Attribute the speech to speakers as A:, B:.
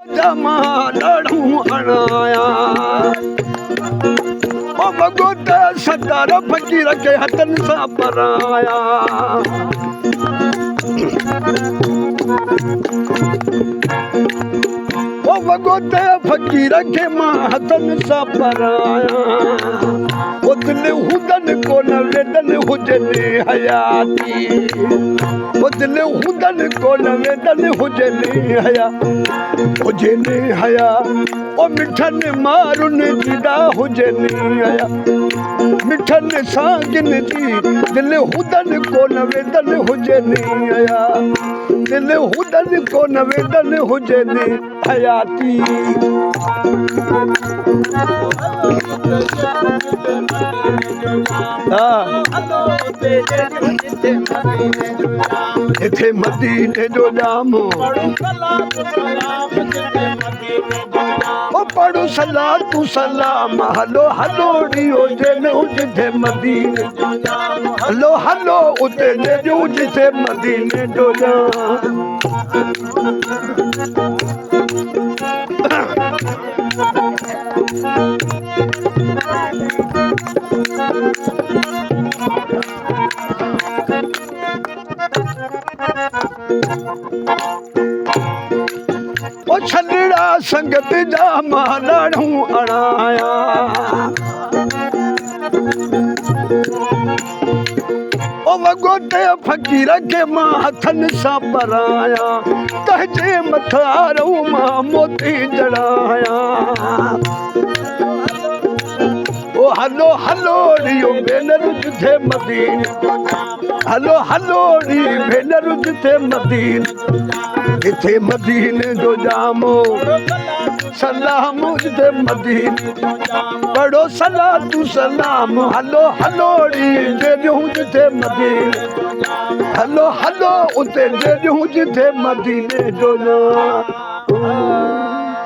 A: जमा लड़ू अणाया ओ भगवत सदार फकीर के हथन सां पराया ओ भगवत फकीर के मां हथन सां पराया ओ दिल हुदन कोन वेदन हुजने हयाती ओ दिल हुदन कोन वेदन हुजने हया हुजने हया ओ मिठन मारुन जिदा हुजने हया मिठन सांगन जी दिल हुदन कोन वेदन हुजने हया दिल हुदन कोन वेदन हुजने हयाती इथे मदीने जो जाम ओ पढ़ो सलातु सलाम हलो हलो ॾियो जन जिथे मदीने हलो हलो उते जो जिथे मदीने जो जाम ओ छलड़ा संगत जा मालड़ू अणाया ओ वगोते फकीर के मां हथन सां पराया तहजे मथारो मां मोती जड़ाया ओ हलो हलो ॾियो भेनर जिथे मदीने हलो हलो ॾी भेनर जिथे मदीने इथे मदीने जो जामो सलाम जिथे मदीने पढ़ो सलातु सलाम हलो हलो ॾी जिथे मदीने हलो हलो उते जिथे मदीने जो जाम